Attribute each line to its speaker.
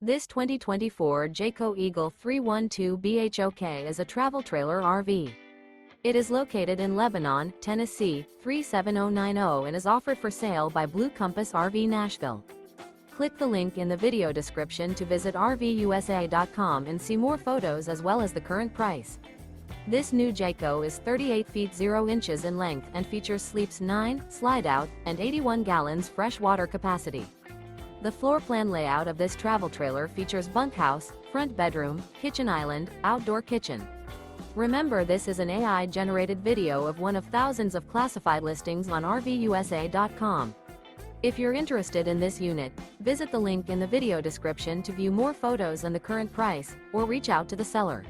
Speaker 1: This 2024 Jayco Eagle 312 BHOK is a travel trailer RV. It is located in Lebanon, Tennessee, 37090 and is offered for sale by Blue Compass RV Nashville. Click the link in the video description to visit RVUSA.com and see more photos as well as the current price. This new Jayco is 38 feet 0 inches in length and features sleeps 9, slide-out, and 81 gallons fresh water capacity. The floor plan layout of this travel trailer features bunkhouse, front bedroom, kitchen island, outdoor kitchen. Remember, this is an AI-generated video of one of thousands of classified listings on RVUSA.com. If you're interested in this unit, visit the link in the video description to view more photos and the current price, or reach out to the seller.